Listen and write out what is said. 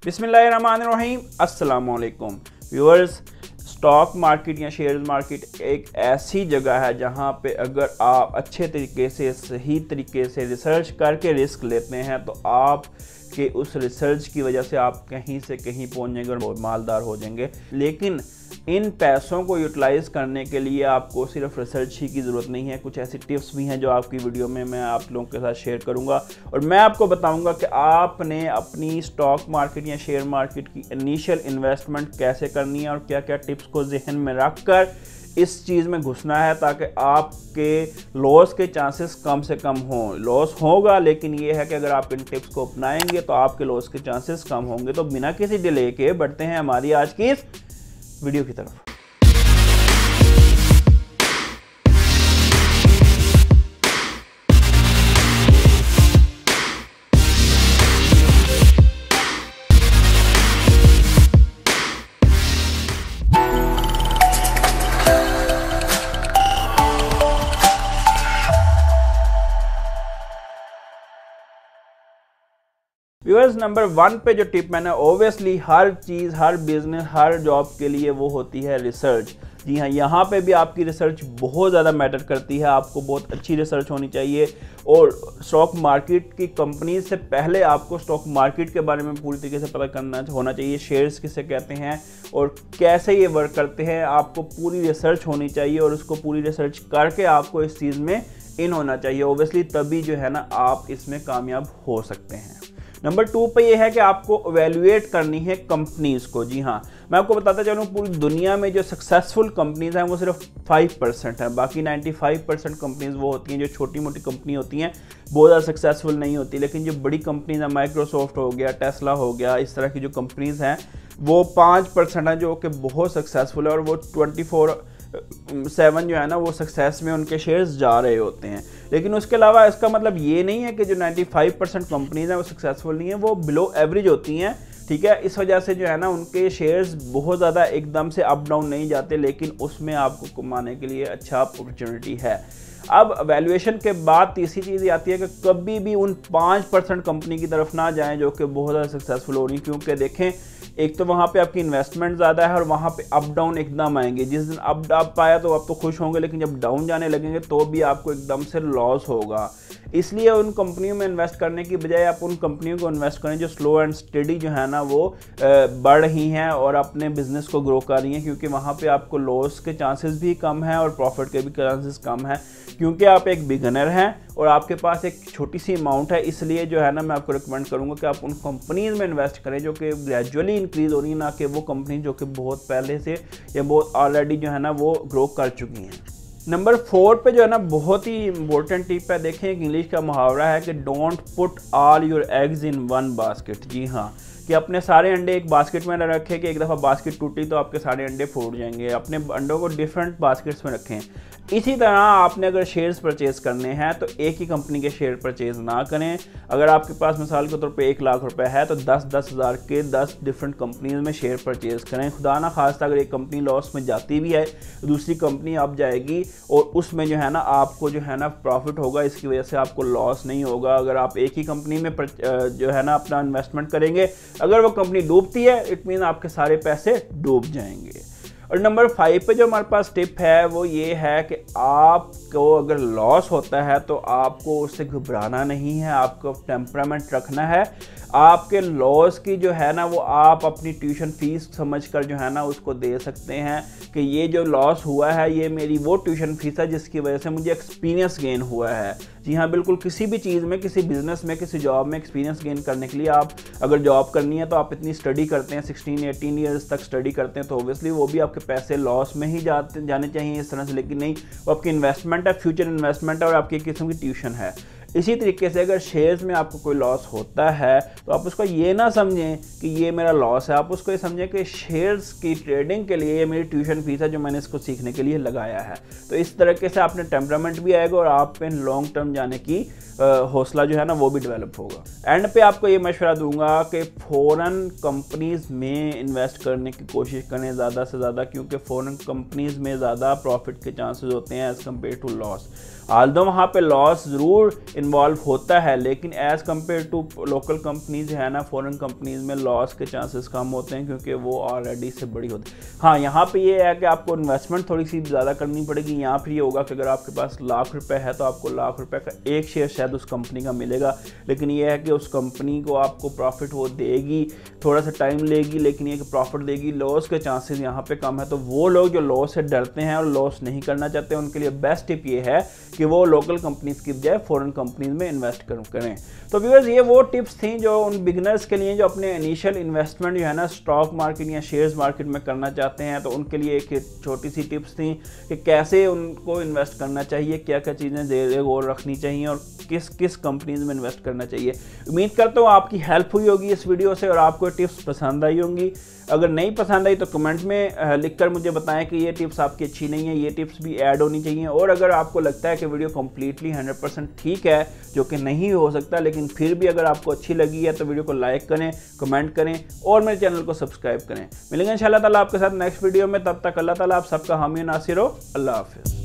बिस्मिल्लाहिर्रहमानिर्रहीम, अस्सलामु अलैकुम व्यूअर्स। स्टॉक मार्केट या शेयर मार्केट एक ऐसी जगह है जहां पे अगर आप अच्छे तरीके से सही तरीके से रिसर्च करके रिस्क लेते हैं तो आप के उस रिसर्च की वजह से आप कहीं से कहीं पहुंच जाएंगे और मालदार हो जाएंगे। लेकिन इन पैसों को यूटिलाइज़ करने के लिए आपको सिर्फ रिसर्च ही की ज़रूरत नहीं है, कुछ ऐसी टिप्स भी हैं जो आपकी वीडियो में मैं आप लोगों के साथ शेयर करूंगा और मैं आपको बताऊंगा कि आपने अपनी स्टॉक मार्केट या शेयर मार्केट की इनिशियल इन्वेस्टमेंट कैसे करनी है और क्या क्या टिप्स को जहन में रख कर इस चीज़ में घुसना है ताकि आपके लॉस के चांसेस कम से कम हों। लॉस होगा लेकिन ये है कि अगर आप इन टिप्स को अपनाएंगे तो आपके लॉस के चांसेस कम होंगे। तो बिना किसी डिले के बढ़ते हैं हमारी आज की इस वीडियो की तरफ। व्यूअर्स, नंबर 1 पे जो टिप मैंने ओबियसली हर चीज़, हर बिजनेस, हर जॉब के लिए वो होती है रिसर्च। जी हाँ, यहाँ पे भी आपकी रिसर्च बहुत ज़्यादा मैटर करती है। आपको बहुत अच्छी रिसर्च होनी चाहिए और स्टॉक मार्केट की कंपनी से पहले आपको स्टॉक मार्केट के बारे में पूरी तरीके से पता करना होना चाहिए। शेयर्स किसे कहते हैं और कैसे ये वर्क करते हैं, आपको पूरी रिसर्च होनी चाहिए और उसको पूरी रिसर्च करके आपको इस चीज़ में इन होना चाहिए। ओबियसली तभी जो है ना आप इसमें कामयाब हो सकते हैं। नंबर 2 पे ये है कि आपको एवेल्युएट करनी है कंपनीज़ को। जी हाँ, मैं आपको बताता चलूँ पूरी दुनिया में जो सक्सेसफुल कंपनीज़ हैं वो सिर्फ 5% हैं। बाकी 95% कंपनीज़ वो होती हैं जो छोटी मोटी कंपनी होती हैं, बहुत ज़्यादा सक्सेसफुल नहीं होती। लेकिन जो बड़ी कंपनीज़ हैं, माइक्रोसॉफ्ट हो गया, टेस्ला हो गया, इस तरह की जो कंपनीज़ हैं वो 5% हैं जो कि बहुत सक्सेसफुल है और वो 24/7 जो है ना वो सक्सेस में उनके शेयर्स जा रहे होते हैं। लेकिन उसके अलावा इसका मतलब ये नहीं है कि जो 95% कंपनीज हैं वो सक्सेसफुल नहीं है, वो बिलो एवरेज होती हैं। ठीक है, इस वजह से जो है ना उनके शेयर्स बहुत ज़्यादा एकदम से अप डाउन नहीं जाते, लेकिन उसमें आपको कमाने के लिए अच्छा अपॉर्चुनिटी है। अब वैल्यूएशन के बाद तीसरी चीज़ आती है कि कभी भी उन 5% कंपनी की तरफ ना जाएं जो कि बहुत ज़्यादा सक्सेसफुल हो रही, क्योंकि देखें एक तो वहाँ पे आपकी इन्वेस्टमेंट ज़्यादा है और वहाँ पे अप डाउन एकदम आएंगे। जिस दिन अप आया तो आप तो खुश होंगे, लेकिन जब डाउन जाने लगेंगे तो भी आपको एकदम से लॉस होगा। इसलिए उन कंपनियों में इन्वेस्ट करने की बजाय आप उन कंपनियों को इन्वेस्ट करें जो स्लो एंड स्टेडी जो है ना वो बढ़ रही हैं और अपने बिजनेस को ग्रो कर रही हैं, क्योंकि वहाँ पे आपको लॉस के चांसेस भी कम हैं और प्रॉफिट के भी चांसेस कम हैं, क्योंकि आप एक बिगनर हैं और आपके पास एक छोटी सी अमाउंट है। इसलिए जो है ना मैं आपको रिकमेंड करूँगा कि आप उन कंपनीज़ में इन्वेस्ट करें जो कि ग्रेजुअली इंक्रीज़ हो रही है, ना कि वो कंपनी जो कि बहुत पहले से या बहुत ऑलरेडी जो है ना वो ग्रो कर चुकी हैं। नंबर 4 पे जो है ना बहुत ही इंपॉर्टेंट टिप है। देखें, एक इंग्लिश का मुहावरा है कि don't put all your eggs in one basket. जी हाँ, कि अपने सारे अंडे एक बास्केट में न रखें कि एक दफ़ा बास्केट टूटी तो आपके सारे अंडे फूट जाएंगे। अपने अंडों को डिफरेंट बास्केट्स में रखें। इसी तरह आपने अगर शेयर्स परचेज़ करने हैं तो एक ही कंपनी के शेयर परचेज़ ना करें। अगर आपके पास मिसाल के तौर पे 1 लाख रुपए है तो 10-10 हज़ार के 10 डिफरेंट कंपनीज में शेयर परचेज़ करें। खुदा ना खास्ता अगर एक कंपनी लॉस में जाती भी है तो दूसरी कंपनी अब जाएगी और उसमें जो है ना आपको जो है ना प्रॉफिट होगा, इसकी वजह से आपको लॉस नहीं होगा। अगर आप एक ही कंपनी में जो है ना अपना इन्वेस्टमेंट करेंगे, अगर वो कंपनी डूबती है इट मीन आपके सारे पैसे डूब जाएंगे। और नंबर 5 पे जो हमारे पास टिप है वो ये है कि आपको अगर लॉस होता है तो आपको उससे घबराना नहीं है, आपको टेम्परामेंट रखना है। आपके लॉस की जो है ना वो आप अपनी ट्यूशन फीस समझकर जो है ना उसको दे सकते हैं कि ये जो लॉस हुआ है ये मेरी वो ट्यूशन फीस है जिसकी वजह से मुझे एक्सपीरियंस गेन हुआ है। जी हाँ, बिल्कुल किसी भी चीज़ में, किसी बिजनेस में, किसी जॉब में एक्सपीरियंस गेन करने के लिए आप अगर जॉब करनी है तो आप इतनी स्टडी करते हैं, 16-18 ईयर्स तक स्टडी करते हैं, तो ओबियसली वो भी आपके पैसे लॉस में ही जाने चाहिए इस तरह से। लेकिन नहीं, वो आपकी इन्वेस्टमेंट है, फ्यूचर इन्वेस्टमेंट है और आपकी एक किस्म की ट्यूशन है। इसी तरीके से अगर शेयर्स में आपको कोई लॉस होता है तो आप उसको ये ना समझें कि ये मेरा लॉस है, आप उसको ये समझें कि शेयर्स की ट्रेडिंग के लिए ये मेरी ट्यूशन फीस है जो मैंने इसको सीखने के लिए लगाया है। तो इस तरीके से आपने टेम्परामेंट भी आएगा और आप पे लॉन्ग टर्म जाने की हौसला जो है ना वो भी डेवलप होगा। एंड पे आपको ये मशवरा दूंगा कि फ़ौरन कंपनीज़ में इन्वेस्ट करने की कोशिश करें ज़्यादा से ज़्यादा, क्योंकि फ़ौरन कंपनीज़ में ज़्यादा प्रॉफिट के चांसेस होते हैं as compare to loss. Although वहाँ पे लॉस ज़रूर इन्वॉल्व होता है, लेकिन as compare to local companies है ना, फॉरेन कंपनीज में लॉस के चांसेस कम होते हैं क्योंकि वो ऑलरेडी से बड़ी होती है। हाँ, यहाँ पे ये है कि आपको इन्वेस्टमेंट थोड़ी सी ज़्यादा करनी पड़ेगी। यहाँ पर ये होगा कि अगर आपके पास लाख रुपए है तो आपको लाख रुपए का एक शेयर शायद उस कंपनी का मिलेगा, लेकिन ये है कि उस कंपनी को आपको प्रॉफिट वो देगी, थोड़ा सा टाइम लेगी, लेकिन ये कि प्रॉफिट देगी। लॉस के चांसेस यहाँ पे कम है। तो वो लोग जो लॉस से डरते हैं और लॉस नहीं करना चाहते हैं, उनके लिए बेस्ट टिप ये है कि वो लोकल कंपनीज की बजाय फॉरेन कंपनीज में इन्वेस्ट करें। तो व्यूअर्स, ये वो टिप्स थी जो उन बिगनर्स के लिए जो अपने इनिशियल इन्वेस्टमेंट जो है ना स्टॉक मार्केट या शेयर्स मार्केट में करना चाहते हैं, तो उनके लिए एक छोटी सी टिप्स थी कि कैसे उनको इन्वेस्ट करना चाहिए, क्या क्या चीज़ें ज़ेर गौर रखनी चाहिए और किस किस कंपनीज में इन्वेस्ट करना चाहिए। उम्मीद करता हूँ आपकी हेल्प हुई होगी इस वीडियो से और आपको टिप्स पसंद आई होंगी। अगर नहीं पसंद आई तो कमेंट में लिखकर मुझे बताएं कि ये टिप्स आपकी अच्छी नहीं है, ये टिप्स भी ऐड होनी चाहिए। और अगर आपको लगता है कि वीडियो कम्प्लीटली 100% ठीक है, जो कि नहीं हो सकता, लेकिन फिर भी अगर आपको अच्छी लगी है तो वीडियो को लाइक करें, कमेंट करें और मेरे चैनल को सब्सक्राइब करें। मिलेंगे इंशाअल्लाह ताला आपके साथ नेक्स्ट वीडियो में। तब तक अल्लाह ताला आप सबका हामी नासिर हो। अल्लाह हाफिज़।